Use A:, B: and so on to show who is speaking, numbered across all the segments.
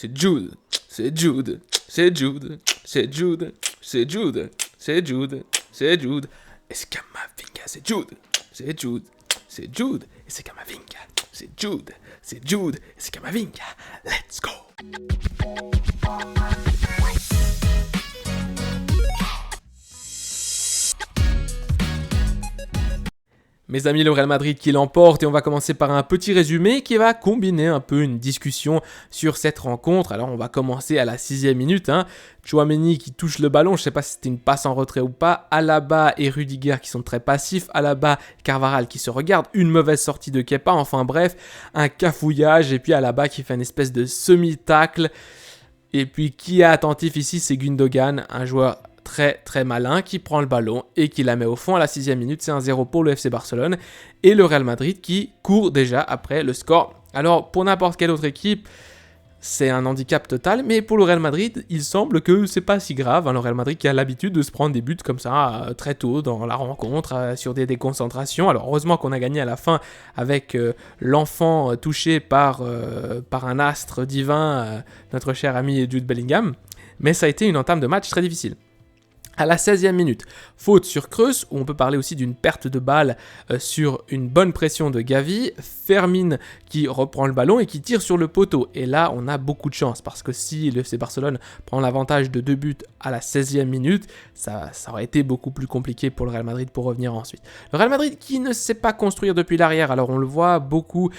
A: c'est Jude, c'est Jude, c'est Jude, c'est Jude, c'est Jude, c'est Jude, c'est Jude, et c'est Camavinga, c'est Jude, c'est Jude, c'est Jude, et c'est Camavinga, c'est Jude, c'est Jude, et c'est Camavinga, let's go. Mes amis, le Real Madrid qui l'emporte et on va commencer par un petit résumé qui va combiner un peu une discussion sur cette rencontre. Alors on va commencer à la 6e minute. Tchouaméni qui touche le ballon, je ne sais pas si c'était une passe en retrait ou pas. Alaba et Rudiger qui sont très passifs. Alaba, Carvajal qui se regarde. Une mauvaise sortie de Kepa. Enfin bref, un cafouillage. Et puis Alaba qui fait une espèce de semi-tacle. Et puis qui est attentif ici, c'est Gundogan, un joueur très très malin qui prend le ballon et qui la met au fond à la 6e minute. C'est 1-0 pour le FC Barcelone et le Real Madrid qui court déjà après le score. Alors pour n'importe quelle autre équipe, c'est un handicap total, mais pour le Real Madrid, il semble que c'est pas si grave. Le Real Madrid qui a l'habitude de se prendre des buts comme ça très tôt dans la rencontre, sur des déconcentrations. Alors heureusement qu'on a gagné à la fin avec l'enfant touché par un astre divin, notre cher ami Jude Bellingham, mais ça a été une entame de match très difficile. À la 16e minute, faute sur Kroos, où on peut parler aussi d'une perte de balle sur une bonne pression de Gavi. Fermin qui reprend le ballon et qui tire sur le poteau. Et là, on a beaucoup de chance parce que si le FC Barcelone prend l'avantage de 2 buts à la 16e minute, ça aurait été beaucoup plus compliqué pour le Real Madrid pour revenir ensuite. Le Real Madrid qui ne sait pas construire depuis l'arrière. Alors on le voit beaucoup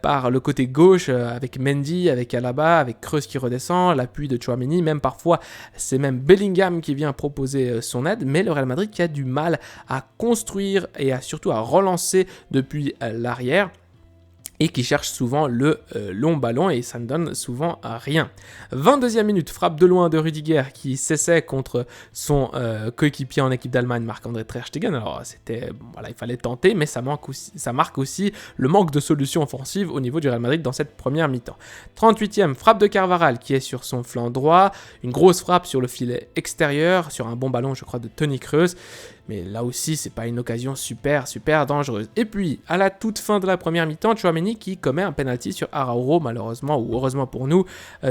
A: par le côté gauche avec Mendy, avec Alaba, avec Kroos qui redescend, l'appui de Tchouaméni. Même parfois, c'est même Bellingham qui vient proposer son aide. Mais le Real Madrid qui a du mal à construire et surtout à relancer depuis l'arrière. Et qui cherche souvent le long ballon et ça ne donne souvent à rien. 22e minute, frappe de loin de Rudiger qui s'essaie contre son coéquipier en équipe d'Allemagne, Marc-André Ter Stegen. Alors il fallait tenter, mais ça marque aussi le manque de solutions offensives au niveau du Real Madrid dans cette première mi-temps. 38e, frappe de Carvajal qui est sur son flanc droit, une grosse frappe sur le filet extérieur, sur un bon ballon je crois de Toni Kroos. Mais là aussi, c'est pas une occasion super dangereuse. Et puis, à la toute fin de la première mi-temps, Tchouaméni qui commet un penalty sur Araujo, malheureusement ou heureusement pour nous,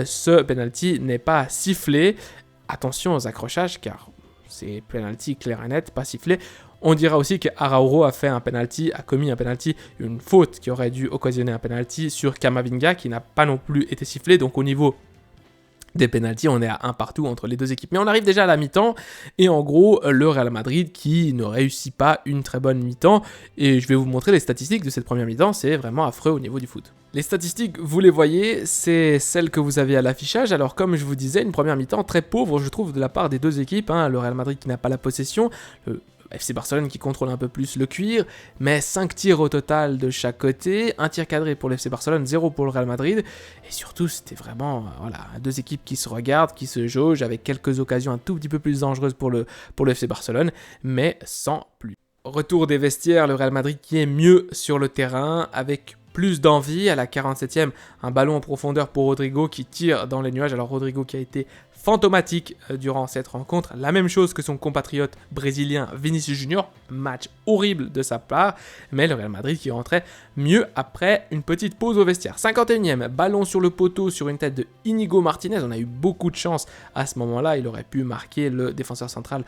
A: ce penalty n'est pas sifflé. Attention aux accrochages, car c'est penalty clair et net, pas sifflé. On dira aussi que Araujo a commis un penalty, une faute qui aurait dû occasionner un penalty sur Camavinga, qui n'a pas non plus été sifflé. Donc au niveau des pénaltys, on est à 1 partout entre les deux équipes. Mais on arrive déjà à la mi-temps et en gros, le Real Madrid qui ne réussit pas une très bonne mi-temps. Et je vais vous montrer les statistiques de cette première mi-temps, c'est vraiment affreux au niveau du foot. Les statistiques, vous les voyez, c'est celles que vous avez à l'affichage. Alors comme je vous disais, une première mi-temps très pauvre, je trouve, de la part des deux équipes. Le Real Madrid qui n'a pas la possession, le FC Barcelone qui contrôle un peu plus le cuir, mais 5 tirs au total de chaque côté, 1 tir cadré pour le FC Barcelone, 0 pour le Real Madrid, et surtout c'était vraiment deux équipes qui se regardent, qui se jaugent, avec quelques occasions un tout petit peu plus dangereuses pour le FC Barcelone, mais sans plus. Retour des vestiaires, le Real Madrid qui est mieux sur le terrain, avec plus d'envie. À la 47e, un ballon en profondeur pour Rodrigo qui tire dans les nuages. Alors Rodrigo qui a été fantomatique durant cette rencontre. La même chose que son compatriote brésilien Vinicius Junior. Match horrible de sa part. Mais le Real Madrid qui rentrait mieux après une petite pause au vestiaire. 51e, ballon sur le poteau sur une tête de Inigo Martinez. On a eu beaucoup de chance à ce moment-là. Il aurait pu marquer le défenseur central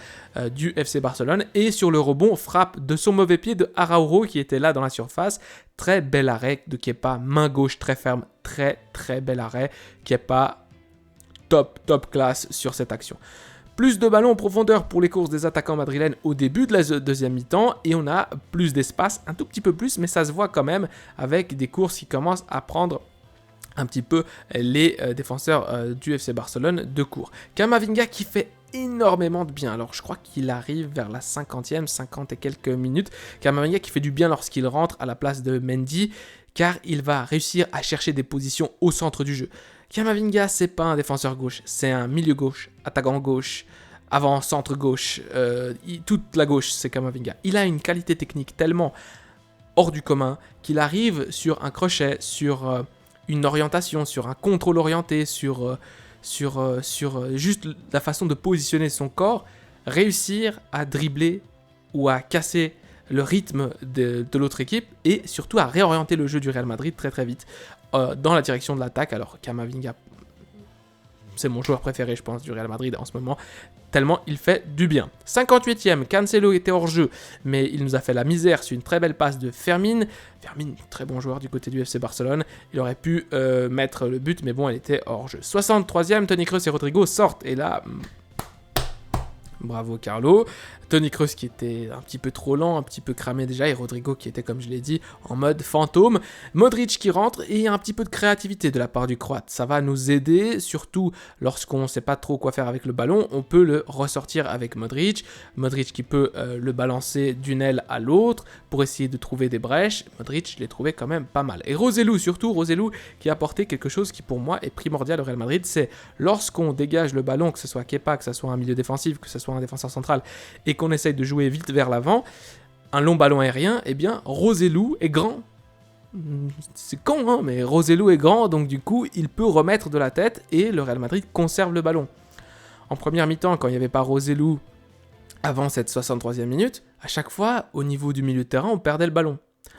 A: du FC Barcelone. Et sur le rebond, frappe de son mauvais pied de Araujo qui était là dans la surface. Très bel arrêt de Kepa, main gauche très ferme. Très très bel arrêt. Kepa top classe sur cette action. Plus de ballons en profondeur pour les courses des attaquants madrilènes au début de la deuxième mi-temps et on a plus d'espace, un tout petit peu plus, mais ça se voit quand même avec des courses qui commencent à prendre un petit peu les défenseurs du FC Barcelone de court. Camavinga qui fait énormément de bien. Alors je crois qu'il arrive vers la 50e, 50 et quelques minutes. Camavinga qui fait du bien lorsqu'il rentre à la place de Mendy, car il va réussir à chercher des positions au centre du jeu. Camavinga, c'est pas un défenseur gauche, c'est un milieu gauche, attaquant gauche, avant-centre gauche, toute la gauche, c'est Camavinga. Il a une qualité technique tellement hors du commun qu'il arrive sur un crochet, sur une orientation, sur un contrôle orienté, sur juste la façon de positionner son corps, réussir à dribbler ou à casser le rythme de l'autre équipe et surtout à réorienter le jeu du Real Madrid très très vite dans la direction de l'attaque. Alors Camavinga c'est mon joueur préféré, je pense, du Real Madrid en ce moment, tellement il fait du bien. 58e, Cancelo était hors jeu, mais il nous a fait la misère sur une très belle passe de Fermin. Fermin, très bon joueur du côté du FC Barcelone, il aurait pu mettre le but, mais bon, elle était hors jeu. 63e, Toni Kroos et Rodrigo sortent, et là... Bravo Carlo. Toni Kroos qui était un petit peu trop lent, un petit peu cramé déjà, et Rodrigo qui était, comme je l'ai dit, en mode fantôme. Modric qui rentre, et un petit peu de créativité de la part du Croate. Ça va nous aider, surtout lorsqu'on ne sait pas trop quoi faire avec le ballon, on peut le ressortir avec Modric. Modric qui peut le balancer d'une aile à l'autre pour essayer de trouver des brèches. Modric, je l'ai trouvé quand même pas mal. Et Roselu surtout, Roselu qui a apporté quelque chose qui pour moi est primordial au Real Madrid, c'est lorsqu'on dégage le ballon, que ce soit Kepa, que ce soit un milieu défensif, que ce soit un défenseur central, et qu'on essaye de jouer vite vers l'avant, un long ballon aérien, eh bien Roselu est grand. C'est con, hein, mais Roselu est grand, donc du coup, il peut remettre de la tête et le Real Madrid conserve le ballon. En première mi-temps, quand il n'y avait pas Roselu avant cette 63e minute, à chaque fois, au niveau du milieu de terrain, on perdait le ballon.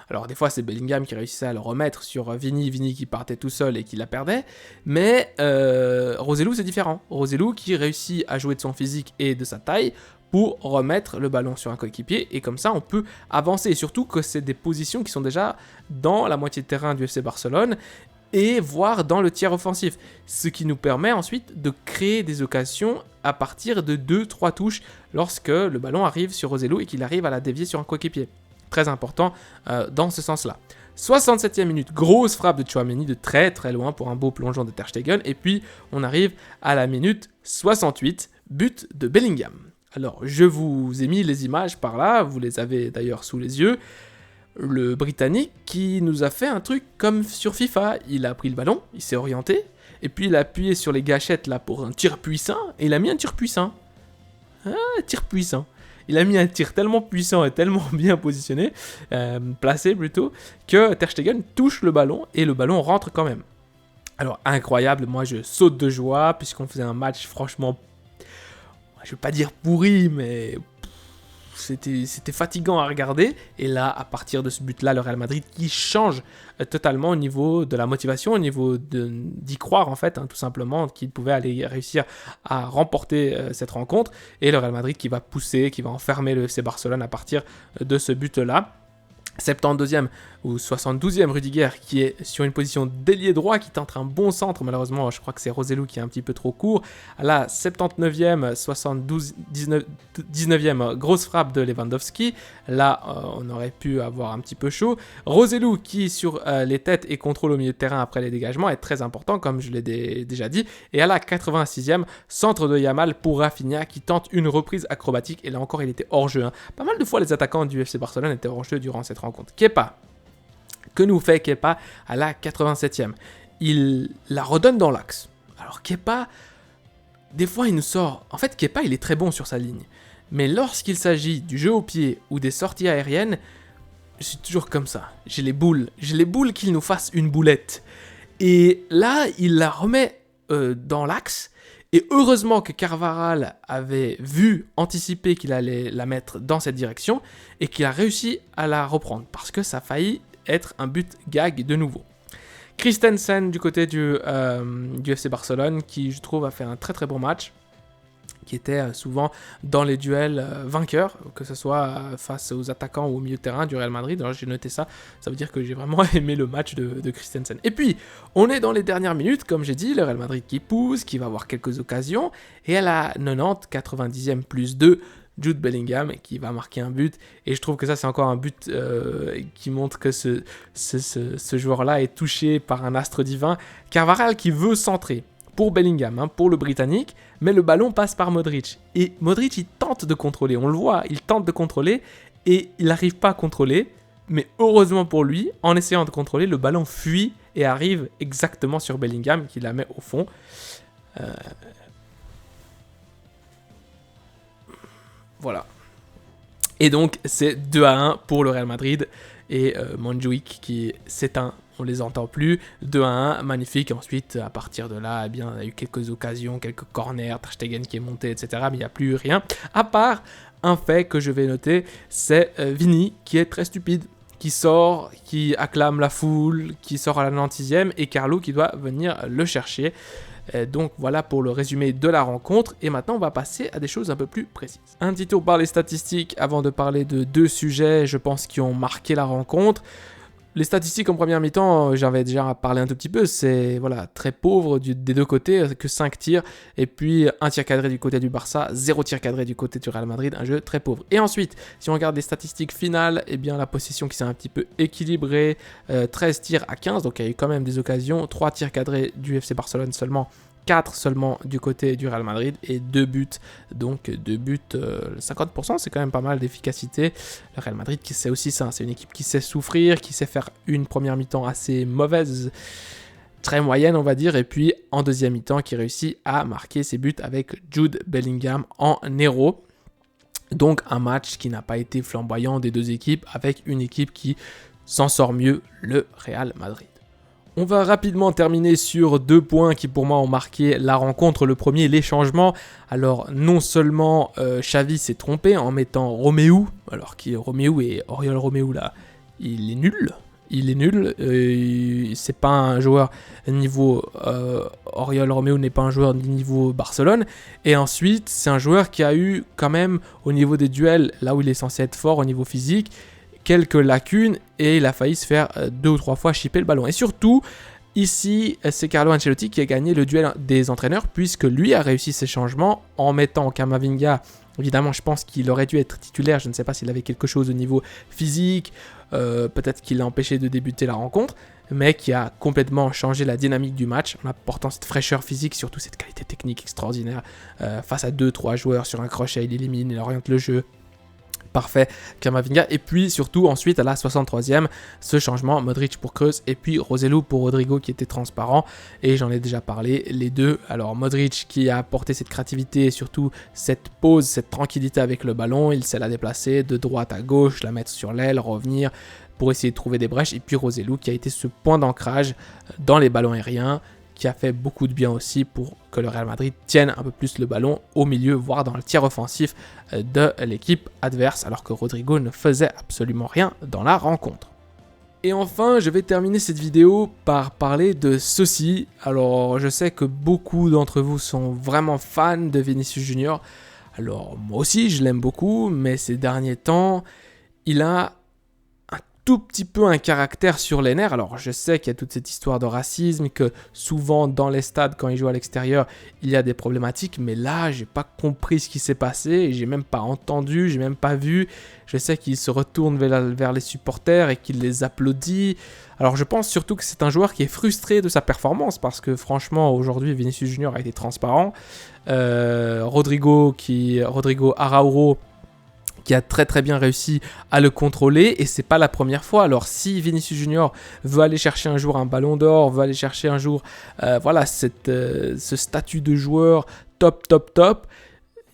A: Alors des fois, c'est Bellingham qui réussissait à le remettre sur Vini qui partait tout seul et qui la perdait, mais Roselu, c'est différent. Roselu qui réussit à jouer de son physique et de sa taille pour remettre le ballon sur un coéquipier, et comme ça on peut avancer, et surtout que c'est des positions qui sont déjà dans la moitié de terrain du FC Barcelone, et voire dans le tiers offensif, ce qui nous permet ensuite de créer des occasions à partir de 2-3 touches lorsque le ballon arrive sur Roselu et qu'il arrive à la dévier sur un coéquipier. Très important dans ce sens-là. 67e minute, grosse frappe de Tchouaméni de très très loin pour un beau plongeon de Ter Stegen, et puis on arrive à la minute 68, but de Bellingham. Alors, je vous ai mis les images par là, vous les avez d'ailleurs sous les yeux. Le Britannique qui nous a fait un truc comme sur FIFA. Il a pris le ballon, il s'est orienté, et puis il a appuyé sur les gâchettes là pour un tir puissant, et il a mis un tir puissant. Tir puissant. Il a mis un tir tellement puissant et tellement bien positionné, placé plutôt, que Ter Stegen touche le ballon, et le ballon rentre quand même. Alors, incroyable, moi je saute de joie, puisqu'on faisait un match franchement... Je vais pas dire pourri, mais c'était fatigant à regarder. Et là, à partir de ce but-là, le Real Madrid qui change totalement au niveau de la motivation, au niveau d'y croire en fait, hein, tout simplement, qu'il pouvait aller réussir à remporter cette rencontre. Et le Real Madrid qui va pousser, qui va enfermer le FC Barcelone à partir de ce but-là. 72e ou 72e Rudiger qui est sur une position d'ailier droit, qui tente un bon centre, malheureusement je crois que c'est Roselu qui est un petit peu trop court. À la 79e, 19e, grosse frappe de Lewandowski, là on aurait pu avoir un petit peu chaud. Roselu qui sur les têtes et contrôle au milieu de terrain après les dégagements est très important comme je l'ai déjà dit. Et à la 86e, centre de Yamal pour Rafinha qui tente une reprise acrobatique, et là encore il était hors jeu, hein. Pas mal de fois les attaquants du FC Barcelone étaient hors jeu durant cette rencontre. Kepa, que nous fait Kepa à la 87e? Il la redonne dans l'axe. Alors Kepa, des fois il nous sort... En fait Kepa il est très bon sur sa ligne, mais lorsqu'il s'agit du jeu au pied ou des sorties aériennes, je suis toujours comme ça. J'ai les boules qu'il nous fasse une boulette. Et là il la remet dans l'axe. Et heureusement que Carvajal avait vu, anticipé qu'il allait la mettre dans cette direction, et qu'il a réussi à la reprendre, parce que ça a failli être un but gag de nouveau. Christensen du côté du FC Barcelone, qui je trouve a fait un très très bon match, qui était souvent dans les duels vainqueurs, que ce soit face aux attaquants ou au milieu de terrain du Real Madrid. Alors j'ai noté ça, ça veut dire que j'ai vraiment aimé le match de Christensen. Et puis, on est dans les dernières minutes, comme j'ai dit, le Real Madrid qui pousse, qui va avoir quelques occasions, et à la 90, 90e plus 2, Jude Bellingham qui va marquer un but, et je trouve que ça c'est encore un but qui montre que ce joueur-là est touché par un astre divin. Carvajal qui veut centrer pour Bellingham, hein, pour le Britannique, mais le ballon passe par Modric. Et Modric, il tente de contrôler, on le voit, il tente de contrôler, et il n'arrive pas à contrôler, mais heureusement pour lui, en essayant de contrôler, le ballon fuit et arrive exactement sur Bellingham, qui la met au fond. Voilà. Et donc, c'est 2-1 pour le Real Madrid, et Montjuic qui s'éteint. On les entend plus, 2-1, magnifique. Ensuite, à partir de là, eh bien, on a eu quelques occasions, quelques corners, Ter Stegen qui est monté, etc. Mais il n'y a plus rien. À part un fait que je vais noter, c'est Vini qui est très stupide, qui sort, qui acclame la foule, qui sort à la 90e, et Carlo qui doit venir le chercher. Donc voilà pour le résumé de la rencontre. Et maintenant, on va passer à des choses un peu plus précises. Un petit tour par les statistiques avant de parler de 2 sujets, je pense, qui ont marqué la rencontre. Les statistiques en première mi-temps, j'avais déjà parlé un tout petit peu, c'est voilà, très pauvre des 2 côtés, que 5 tirs, et puis 1 tir cadré du côté du Barça, 0 tir cadré du côté du Real Madrid, un jeu très pauvre. Et ensuite, si on regarde les statistiques finales, eh bien la possession qui s'est un petit peu équilibrée, 13 tirs à 15, donc il y a eu quand même des occasions, 3 tirs cadrés du FC Barcelone seulement, 4 seulement du côté du Real Madrid et 2 buts. Donc 2 buts, 50%, c'est quand même pas mal d'efficacité. Le Real Madrid qui sait aussi ça, c'est une équipe qui sait souffrir, qui sait faire une première mi-temps assez mauvaise, très moyenne on va dire, et puis en deuxième mi-temps qui réussit à marquer ses buts avec Jude Bellingham en héros. Donc un match qui n'a pas été flamboyant des 2 équipes, avec une équipe qui s'en sort mieux, le Real Madrid. On va rapidement terminer sur 2 points qui pour moi ont marqué la rencontre. Le premier, les changements. Alors non seulement Xavi s'est trompé en mettant Romeu, alors qui Romeu et Oriol Romeu là, il est nul. Il est nul, c'est pas un joueur niveau Oriol Romeu n'est pas un joueur niveau Barcelone. Et ensuite, c'est un joueur qui a eu quand même au niveau des duels, là où il est censé être fort au niveau physique, quelques lacunes et il a failli se faire 2 ou 3 fois chipper le ballon. Et surtout, ici, c'est Carlo Ancelotti qui a gagné le duel des entraîneurs puisque lui a réussi ses changements en mettant Camavinga. Évidemment, je pense qu'il aurait dû être titulaire. Je ne sais pas s'il avait quelque chose au niveau physique. Peut-être qu'il l'a empêché de débuter la rencontre. Mais qui a complètement changé la dynamique du match en apportant cette fraîcheur physique, surtout cette qualité technique extraordinaire. Face à 2-3 joueurs sur un crochet, il élimine, il oriente le jeu. Parfait, Camavinga. Et puis surtout ensuite à la 63e, ce changement, Modric pour Kroos et puis Roselu pour Rodrigo qui était transparent. Et j'en ai déjà parlé, les deux. Alors Modric qui a apporté cette créativité et surtout cette pause, cette tranquillité avec le ballon. Il sait la déplacer de droite à gauche, la mettre sur l'aile, revenir pour essayer de trouver des brèches. Et puis Roselu qui a été ce point d'ancrage dans les ballons aériens, qui a fait beaucoup de bien aussi pour que le Real Madrid tienne un peu plus le ballon au milieu, voire dans le tiers offensif de l'équipe adverse, alors que Rodrigo ne faisait absolument rien dans la rencontre. Et enfin, je vais terminer cette vidéo par parler de ceci. Alors, je sais que beaucoup d'entre vous sont vraiment fans de Vinicius Junior. Alors, moi aussi, je l'aime beaucoup, mais ces derniers temps, il a tout petit peu un caractère sur les nerfs. Alors je sais qu'il y a toute cette histoire de racisme, que souvent dans les stades quand il joue à l'extérieur il y a des problématiques, mais là j'ai pas compris ce qui s'est passé, j'ai même pas entendu, j'ai même pas vu. Je sais qu'il se retourne vers les supporters et qu'il les applaudit. Alors je pense surtout que c'est un joueur qui est frustré de sa performance parce que franchement aujourd'hui Vinicius Junior a été transparent. Rodrigo Araújo qui a très très bien réussi à le contrôler et c'est pas la première fois. Alors si Vinicius Junior veut aller chercher un jour un ballon d'or, veut aller chercher un jour ce statut de joueur top,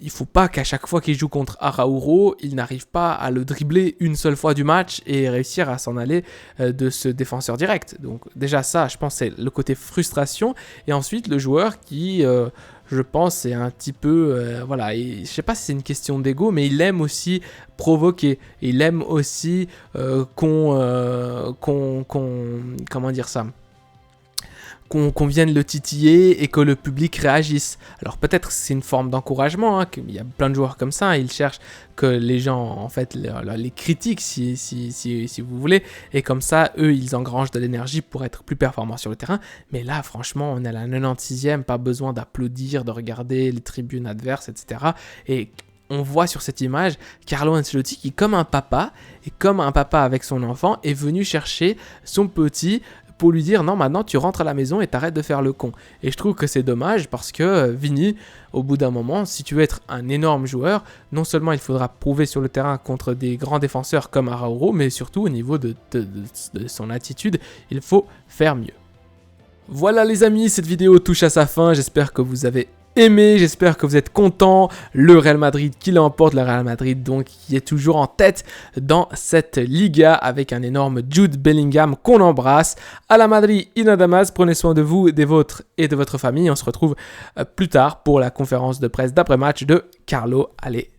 A: il faut pas qu'à chaque fois qu'il joue contre Araújo, il n'arrive pas à le dribbler une seule fois du match et réussir à s'en aller de ce défenseur direct. Donc déjà ça, je pense, c'est le côté frustration. Et ensuite, le joueur qui, je pense, c'est un petit peu... et je sais pas si c'est une question d'ego, mais il aime aussi provoquer. Il aime aussi comment dire ça, qu'on vienne le titiller et que le public réagisse. Alors peut-être c'est une forme d'encouragement, qu'il y a plein de joueurs comme ça, ils cherchent que les gens en fait les critiquent si vous voulez, et comme ça eux ils engrangent de l'énergie pour être plus performants sur le terrain. Mais là franchement on est à la 96e, pas besoin d'applaudir, de regarder les tribunes adverses, etc. Et on voit sur cette image Carlo Ancelotti qui, comme un papa avec son enfant, est venu chercher son petit pour lui dire non, maintenant tu rentres à la maison et t'arrêtes de faire le con. Et je trouve que c'est dommage parce que Vini, au bout d'un moment, si tu veux être un énorme joueur, non seulement il faudra prouver sur le terrain contre des grands défenseurs comme Araújo, mais surtout au niveau de son attitude, il faut faire mieux. Voilà les amis, cette vidéo touche à sa fin, j'espère que vous avez aimé, j'espère que vous êtes contents. Le Real Madrid qui l'emporte, le Real Madrid donc qui est toujours en tête dans cette Liga avec un énorme Jude Bellingham qu'on embrasse. À la Madrid y nada más, prenez soin de vous, des vôtres et de votre famille. On se retrouve plus tard pour la conférence de presse d'après-match de Carlo. Allez,